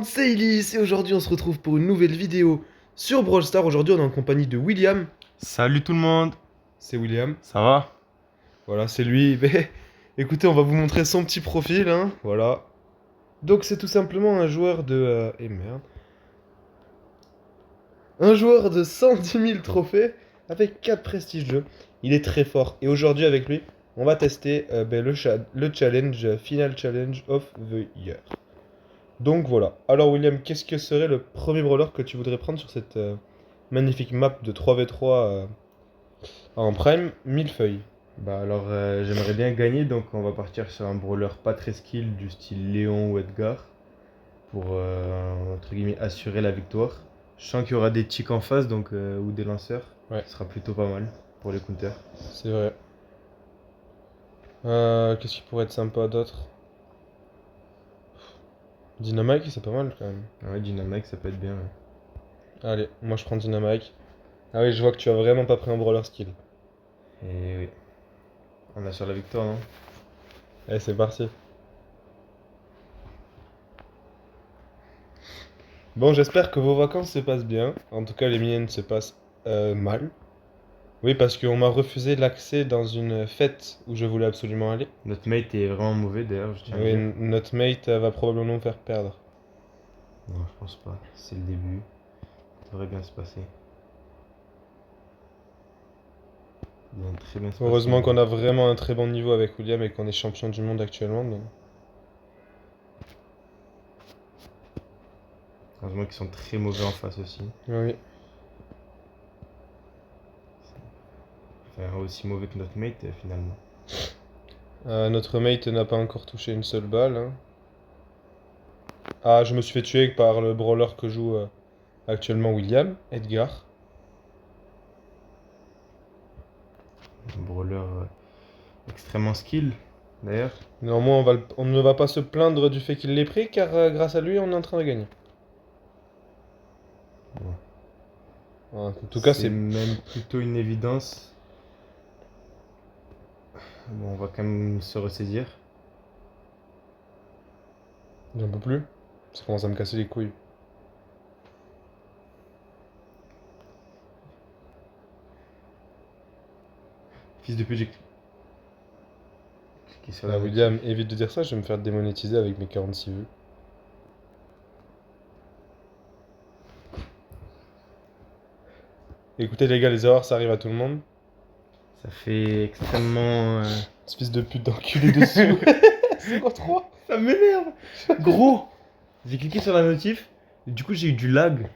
C'est Elise et aujourd'hui on se retrouve pour une nouvelle vidéo sur Brawl Stars. Aujourd'hui on est en compagnie de William. Salut tout le monde, C'est William. ça va? Voilà, c'est lui. Mais, écoutez, on va vous montrer son petit profil, hein. Voilà. Donc c'est tout simplement un joueur de... eh merde. Un joueur de 110 000 trophées avec 4 prestiges jeux. Il est très fort. Et aujourd'hui avec lui, on va tester le challenge, Final Challenge of the Year. Donc voilà. Alors William, qu'est-ce que serait le premier brawler que tu voudrais prendre sur cette magnifique map de 3v3 en prime millefeuille? Bah alors j'aimerais bien gagner, donc on va partir sur un brawler pas très skill du style Léon ou Edgar pour entre guillemets assurer la victoire. Je sens qu'il y aura des ticks en face donc ou des lanceurs, Ouais, ce sera plutôt pas mal pour les counters. c'est vrai. Qu'est-ce qui pourrait être sympa d'autre? Dynamite, c'est pas mal quand même. Ah ouais, Dynamite ça peut être bien. Ouais. Allez, moi je prends Dynamite. Ah oui, je vois que tu as vraiment pas pris un brawler skill. Et oui, on assure la victoire, non? Allez, c'est parti. Bon, j'espère que vos vacances se passent bien. En tout cas, les miennes se passent mal. Oui, parce qu'on m'a refusé l'accès dans une fête où je voulais absolument aller. Notre mate est vraiment mauvais d'ailleurs, je tiens à Oui, dire. notre mate va probablement nous faire perdre. Non, je pense pas, c'est le début, ça devrait bien se passer. Bien, très bien se passer. Heureusement qu'on a vraiment un très bon niveau avec William et qu'on est champion du monde actuellement. Donc... Heureusement qu'ils sont très mauvais en face aussi. Oui. Enfin, aussi mauvais que notre mate finalement. Notre mate n'a pas encore touché une seule balle, hein. Ah, je me suis fait tuer par le brawler que joue actuellement William, Edgar. Un brawler extrêmement skill d'ailleurs. Néanmoins, on ne va pas se plaindre du fait qu'il l'ait pris, car grâce à lui, on est en train de gagner. Bon. En tout cas, C'est c'est... même plutôt une évidence. Bon, on va quand même se ressaisir. J'en peux plus. Ça commence à me casser les couilles. Fils de pute, j'ai cliqué sur la Ah, notif. William, évite de dire ça, je vais me faire démonétiser avec mes 46 vues. Écoutez les gars, les erreurs, ça arrive à tout le monde. Ça fait extrêmement. Ce fils de pute d'enculé dessous. C'est quoi 3? Ça m'énerve. Gros, j'ai cliqué sur la notif. Et du coup, j'ai eu du lag.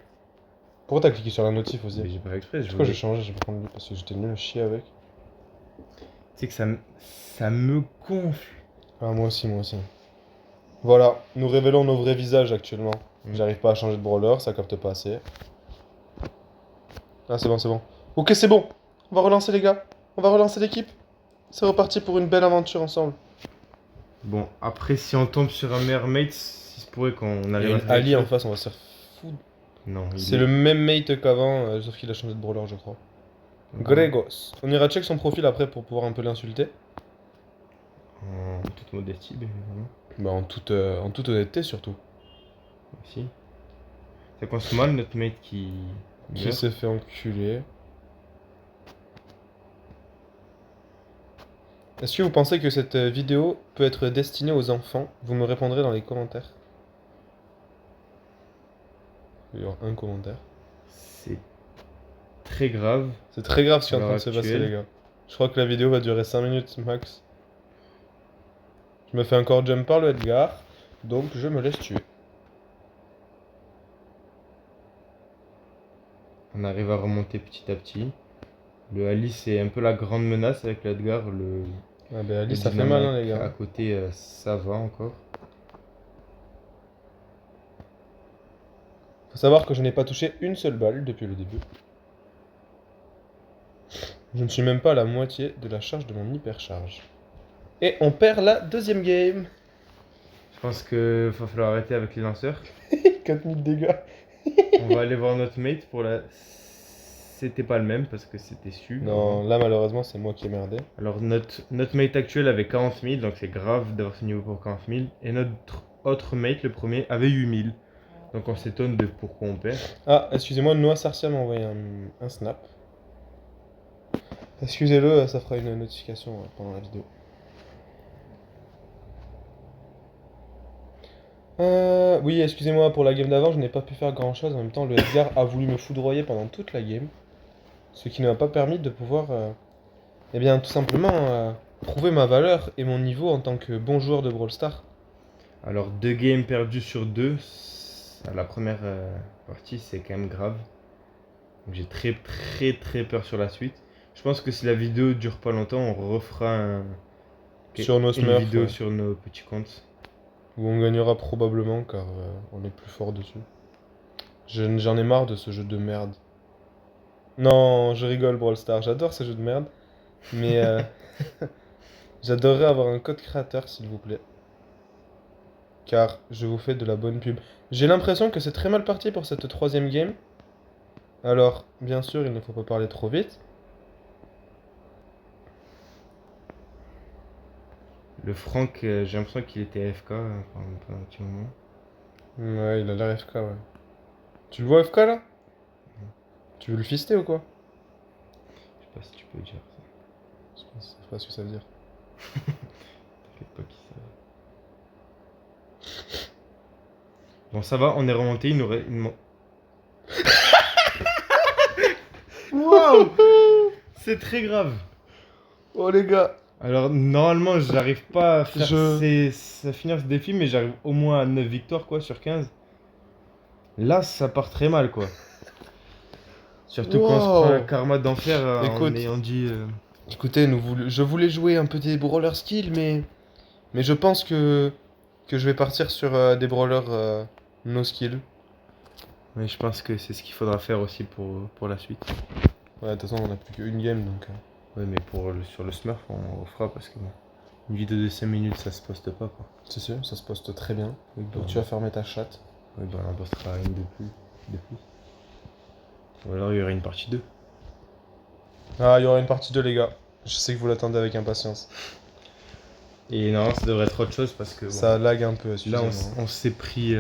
Pourquoi t'as cliqué sur la notif aussi? Mais j'ai pas fait exprès. Je crois que j'ai changé, je vais prendre lui parce que j'étais nul à chier avec. Tu sais que ça me gonfle. Ah, moi aussi, moi aussi. Voilà, nous révélons nos vrais visages actuellement. J'arrive pas à changer de brawler, ça capte pas assez. Ah, c'est bon, c'est bon. Ok, c'est bon. On va relancer les gars. On va relancer l'équipe. C'est reparti pour une belle aventure ensemble. Bon, après, si on tombe sur un meilleur mate, il se pourrait qu'on Il y arrive a à une faire Ali quelque en chose. face, on va se faire foutre. Non, il C'est est- le même mate qu'avant, sauf qu'il a changé de brawler, je crois. Gregos. On ira check son profil après pour pouvoir un peu l'insulter. En toute modestie, bien évidemment. Bah, en toute honnêteté surtout. Aussi. Ça commence mal, notre mate qui Qui meurt. s'est fait enculer. Est-ce que vous pensez que cette vidéo peut être destinée aux enfants? Vous me répondrez dans les commentaires. Il y aura un commentaire. C'est très grave. C'est très grave ce qui est en À train de l'heure se passer, actuelle. les gars. Je crois que la vidéo va durer 5 minutes max. Je me fais encore jump par le Edgar, donc je me laisse tuer. On arrive à remonter petit à petit. Le Ali, c'est un peu la grande menace avec l'Edgar. Ah ben Ali, Le ça fait mal, hein, Dynamite les à gars. côté, ça va encore. Faut savoir que je n'ai pas touché une seule balle depuis le début. Je ne suis même pas à la moitié de la charge de mon hypercharge. Et on perd la deuxième game. Je pense qu'il va falloir arrêter avec les lanceurs. 4000 dégâts. On va aller voir notre mate pour la. C'était pas le même parce que c'était su. Non, là malheureusement c'est moi qui ai merdé. Alors notre mate actuel avait 40 000, donc c'est grave d'avoir ce niveau pour 40 000. Et notre autre mate, le premier, avait 8 000. Donc on s'étonne de pourquoi on perd. Ah, excusez-moi, Noah Sarcia m'a envoyé un snap. Excusez-le, ça fera une notification pendant la vidéo. Oui, excusez-moi, pour la game d'avant, je n'ai pas pu faire grand-chose. En même temps, le Edgar a voulu me foudroyer pendant toute la game. Ce qui ne m'a pas permis de pouvoir, eh bien, tout simplement, prouver ma valeur et mon niveau en tant que bon joueur de Brawl Stars. Alors 2 games perdus sur 2, la première partie c'est quand même grave. Donc j'ai très peur sur la suite. Je pense que si la vidéo dure pas longtemps, on refera Sur nos une Smurfs, vidéo ouais. sur nos petits comptes. Où on gagnera probablement car on est plus fort dessus. J'en ai marre de ce jeu de merde. Non, je rigole Brawl Stars, j'adore ce jeu de merde. Mais j'adorerais avoir un code créateur s'il vous plaît. Car je vous fais de la bonne pub. J'ai l'impression que c'est très mal parti pour cette troisième game. Alors, bien sûr, il ne faut pas parler trop vite. Le Franck, j'ai l'impression qu'il était AFK pendant un petit moment. Ouais, il a l'air FK, ouais. Tu le vois FK là? Tu veux le fister ou quoi? Je sais pas si tu peux dire ça. Je sais pas ce que ça veut dire. T'inquiète pas qui ça. Bon, ça va, on est remonté, il nous reste. Waouh! C'est très grave. Oh les gars, Alors, normalement, j'arrive pas à faire Je- à finir ce défi, mais j'arrive au moins à 9 victoires quoi, sur 15. Là, ça part très mal quoi. Surtout quand on se prend un wow. karma d'enfer en Écoute, ayant dit. écoutez, je voulais jouer un peu des brawlers skill, mais je pense que je vais partir sur des brawlers no skill. Mais je pense que c'est ce qu'il faudra faire aussi pour la suite. Ouais, de toute façon, on a plus qu'une game donc. Ouais, mais sur le Smurf, on refera parce que bon, une vidéo de 5 minutes, ça se poste pas quoi. C'est sûr, ça se poste très bien. Oui, Donc tu vas fermer ta chatte. oui, bah, on en postera une de plus. Ou alors il y aura une partie 2. Ah, il y aura une partie 2 les gars. Je sais que vous l'attendez avec impatience. Et non, ça devrait être autre chose parce que bon, Ça lag un peu, là excusez-moi. on s'est pris.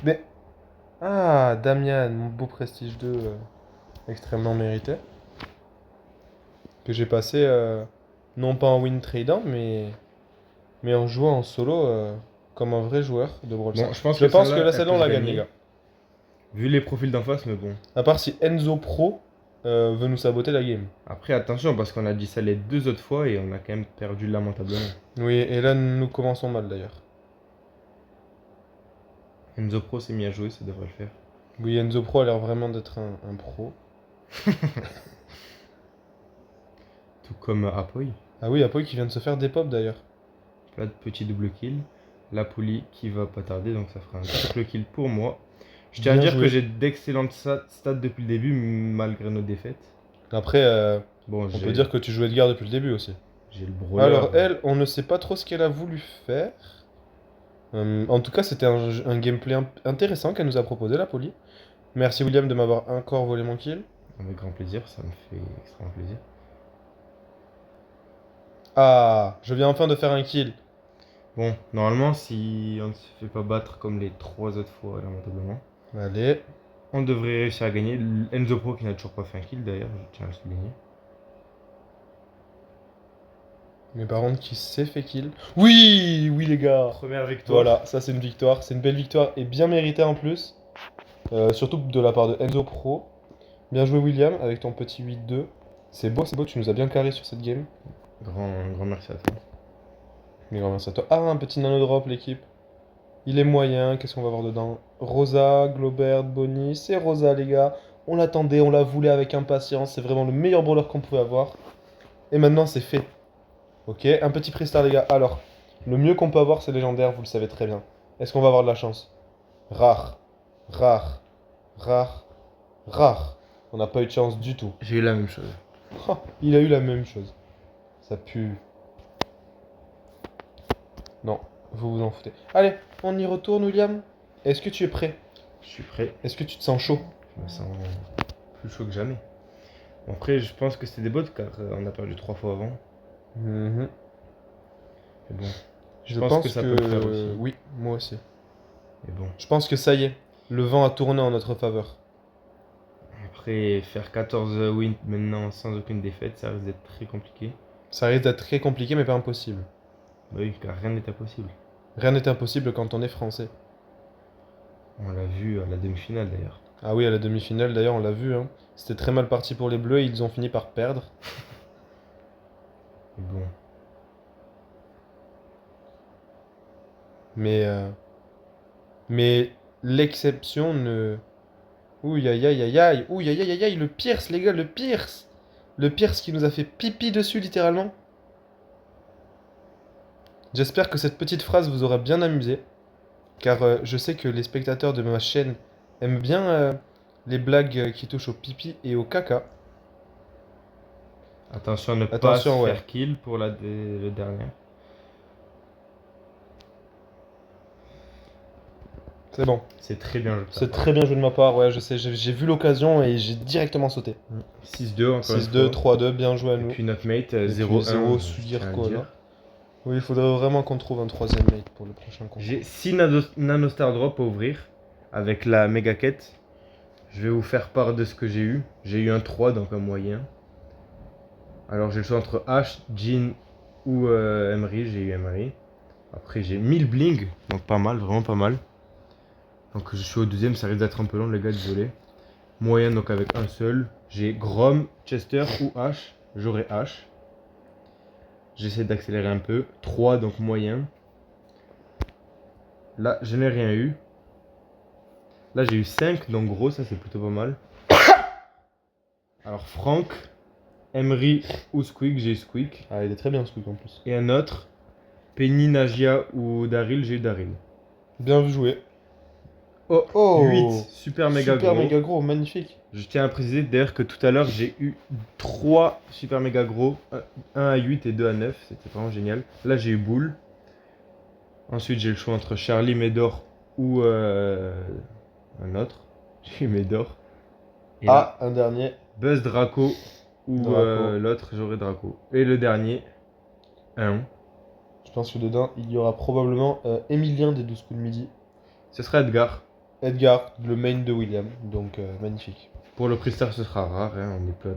Mais... Ah, Damian, mon beau Prestige 2, extrêmement mérité. Que j'ai passé, non pas en win tradant, mais en jouant en solo comme un vrai joueur de Brawl Stars. Bon, je pense Je que pense que celle-là, là, elle celle-là, peut on se la gagne, les gagner. gars. Vu les profils d'en face, mais bon. À part si Enzo Pro veut nous saboter la game. Après, attention, parce qu'on a dit ça les 2 autres fois et on a quand même perdu lamentablement. Oui, et là, nous commençons mal d'ailleurs. Enzo Pro s'est mis à jouer, ça devrait le faire. Oui, Enzo Pro a l'air vraiment d'être un pro. Tout comme Apoy. Ah oui, Apoy qui vient de se faire des pop d'ailleurs. Là, de petit double kill. La poulie qui va pas tarder, donc ça fera un triple kill pour moi. Je tiens à Bien dire joué. que j'ai d'excellentes stats depuis le début, malgré nos défaites. Après, Bon, on peut dire que tu jouais Edgar depuis le début aussi. j'ai le brawler. Alors elle, on ne sait pas trop ce qu'elle a voulu faire. En tout cas, c'était un gameplay intéressant qu'elle nous a proposé, la Poly. Merci William de m'avoir encore volé mon kill. Avec grand plaisir, ça me fait extrêmement plaisir. Ah, je viens enfin de faire un kill. Bon, normalement, si on ne se fait pas battre comme les 3 autres fois, lamentablement, Allez. on devrait réussir à gagner. Enzo Pro qui n'a toujours pas fait un kill d'ailleurs, je tiens à le souligner. Mais par contre, qui s'est fait kill? Oui, oui les gars. Première victoire. Voilà, ça c'est une victoire. C'est une belle victoire et bien méritée en plus. Surtout de la part de Enzo Pro. Bien joué William avec ton petit 8-2. C'est beau, tu nous as bien carré sur cette game. Grand merci à toi. Mais grand merci à toi. Ah, un petit nano drop l'équipe. Il est moyen, qu'est-ce qu'on va avoir dedans? Rosa, Globert, Bonnie, c'est Rosa les gars. On l'attendait, on la voulait avec impatience. C'est vraiment le meilleur brawler qu'on pouvait avoir. Et maintenant c'est fait. Ok, un petit pré-star les gars. Alors, le mieux qu'on peut avoir c'est légendaire, vous le savez très bien. Est-ce qu'on va avoir de la chance? Rare, rare, rare, rare. On n'a pas eu de chance du tout. J'ai eu la même chose. Oh, il a eu la même chose. Ça pue. Non, vous vous en foutez. Allez, on y retourne William. Est-ce que tu es prêt? Je suis prêt. Est-ce que tu te sens chaud? Je me sens plus chaud que jamais. Bon, après, je pense que c'était des bots car on a perdu 3 fois avant. Mhm. Mais bon, Je pense pense que ça peut le faire aussi. Oui, moi aussi. Mais bon. Je pense que ça y est, le vent a tourné en notre faveur. Après, faire 14 wins maintenant sans aucune défaite, ça risque d'être très compliqué. Ça risque d'être très compliqué, mais pas impossible. Bah oui, car rien n'est impossible. Rien n'est impossible quand on est français. On l'a vu à la demi-finale d'ailleurs. Ah oui, à la demi-finale, d'ailleurs, on l'a vu. Hein. C'était très mal parti pour les Bleus et ils ont fini par perdre. Mais bon. Mais l'exception ne... Ouh aïe aïe aïe aïe. Ouh aïe aïe aïe aïe. Le Pierce, les gars, le Pierce. Le Pierce qui nous a fait pipi dessus, littéralement. J'espère que cette petite phrase vous aura bien amusé. Car je sais que les spectateurs de ma chaîne aiment bien les blagues qui touchent au pipi et au caca. Attention à ne pas Attention, se ouais. faire kill pour le dernier. C'est bon. C'est très bien joué. C'est très bien joué de ma part, ouais, je sais. J'ai vu l'occasion et j'ai directement sauté. 6-2 encore une 6-2, fois. 3-2, bien joué à Et nous. puis notre mate Et puis 0-1. 0 je Sudir tiens à le quoi dire. là. Oui, il faudrait vraiment qu'on trouve un troisième mate pour le prochain concours. J'ai 6 nanostar drop à ouvrir avec la méga quête. Je vais vous faire part de ce que j'ai eu. J'ai eu un 3, donc un moyen. Alors j'ai le choix entre Ash, Jin ou Emery. J'ai eu Emery. Après j'ai 1000 bling, donc pas mal, vraiment pas mal. Donc je suis au deuxième, ça risque d'être un peu long les gars, désolé. Moyen donc avec un seul. J'ai Grom, Chester ou Ash. J'aurai Ash. J'essaie d'accélérer un peu. 3 donc moyen. Là je n'ai rien eu. Là j'ai eu 5 donc gros, ça c'est plutôt pas mal. Alors Franck, Emery ou Squeak, j'ai eu Squeak. Ah, il est très bien ce truc en plus. Et un autre, Penny, Nagia ou Daryl, j'ai eu Daryl. Bien joué. Oh, Oh 8, super méga Super gros. méga gros, magnifique. Je tiens à préciser d'ailleurs que tout à l'heure j'ai eu 3 super méga gros, 1 à 8 et 2 à 9, c'était vraiment génial. Là j'ai eu Boule. Ensuite j'ai le choix entre Charlie, Médor ou un autre. J'ai eu Médor. Et là, Ah, un dernier. Buzz, Draco ou Draco. l'autre, j'aurai Draco. Et le dernier, 1. Je pense que dedans, il y aura probablement Emilien des 12 coups de midi. Ce sera Edgar. Edgar, le main de William. Donc, magnifique. Pour le Pristar ce sera rare, hein, on est peu.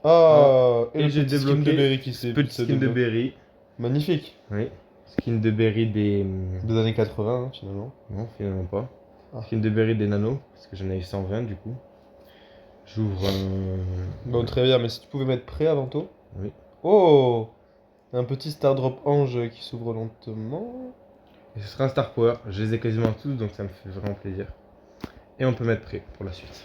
Ah, et le j'ai petit skin débloqué de Berry qui s'est Petit skin de développé. Berry. Magnifique. Oui. Skin de Berry des. Des années 80, hein, finalement. Non, finalement pas. Ah. Skin de Berry des nanos, parce que j'en ai eu 120 du coup. J'ouvre un. Bon, très bien, mais si tu pouvais mettre prêt avant tout. Oui. Oh, un petit Star Drop Ange qui s'ouvre lentement. Et ce sera un Star Power. Je les ai quasiment tous, donc ça me fait vraiment plaisir. Et on peut mettre prêt pour la suite.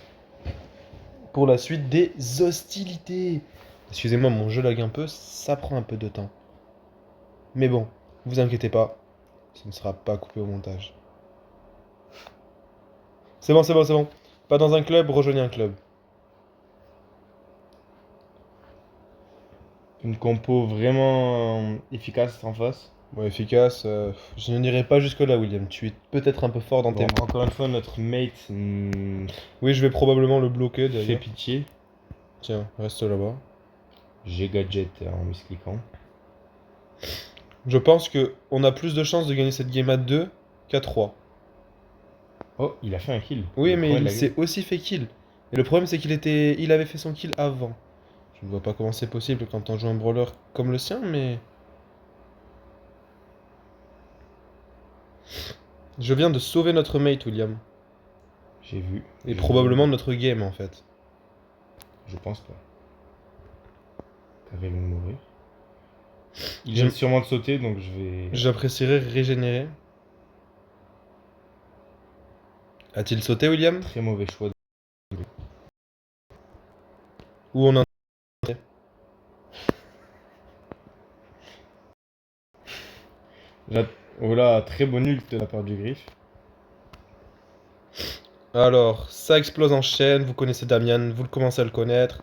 Pour la suite des hostilités. Excusez-moi, mon jeu lag un peu, ça prend un peu de temps. Mais bon, vous inquiétez pas, ça ne sera pas coupé au montage. C'est bon, c'est bon, c'est bon. Pas dans un club, rejoignez un club. Une compo vraiment efficace en face. Bon, efficace, je n'irai pas jusque là, William. Tu es peut-être un peu fort dans Bon, tes... encore une fois, notre mate Oui, je vais probablement le bloquer fait d'ailleurs. pitié. Tiens, reste là-bas. J'ai gadget en miscliquant. Je pense que on a plus de chances de gagner cette game à 2 qu'à 3. Oh, il a fait un kill. Oui, Le mais premier il l'a s'est aussi fait kill. Et le problème, c'est il avait fait son kill avant. Je ne vois pas comment c'est possible quand on joue un brawler comme le sien, mais... Je viens de sauver notre mate, William. J'ai vu. Et probablement notre game, en fait. Je pense pas. T'avais le mourir. Il J'aime- vient sûrement de sauter, donc je vais. J'apprécierais régénérer. A-t-il sauté, William? Très mauvais choix. Ou on en... Oh là, très bon ult de la part du Griff. Alors, ça explose en chaîne, vous connaissez Damian, vous le commencez à le connaître.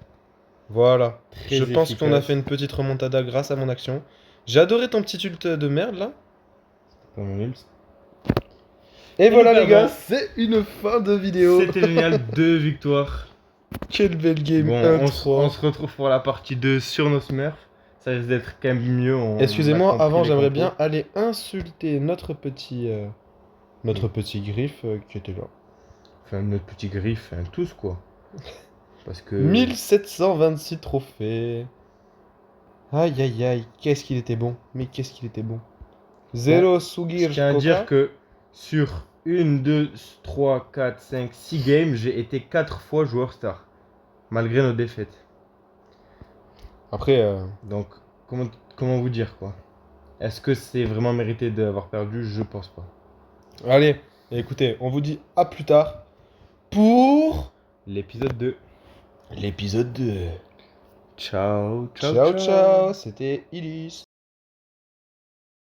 Voilà. Très Je pense qu'on a efficace. fait une petite remontada grâce à mon action. J'ai adoré ton petit ult de merde, là. Pas mon ult. Et voilà nous les gars, perdons. c'est une fin de vidéo. C'était génial, 2 victoires. Quelle belle game, Bon, 1-3. on se retrouve pour la partie 2 sur nos Smurfs. Ça risque d'être quand même mieux. On a Excusez-moi, compris avant les j'aimerais compos. bien aller insulter notre petit Notre petit griffe qui était là. Enfin, notre petit griffe, enfin, tous quoi. Parce que 1726 trophées. Aïe aïe aïe, qu'est-ce qu'il était bon. Mais qu'est-ce qu'il était bon. bon, Zéro je Sugir tiens à dire Coca. que sur 1, 2, 3, 4, 5, 6 games, j'ai été 4 fois joueur star. Malgré nos défaites. Après, Donc, comment vous dire quoi? Est-ce que c'est vraiment mérité d'avoir perdu? Je pense pas. allez, écoutez, on vous dit à plus tard pour L'épisode 2. l'épisode 2. Ciao, ciao, Ciao ciao. ciao, c'était Illis.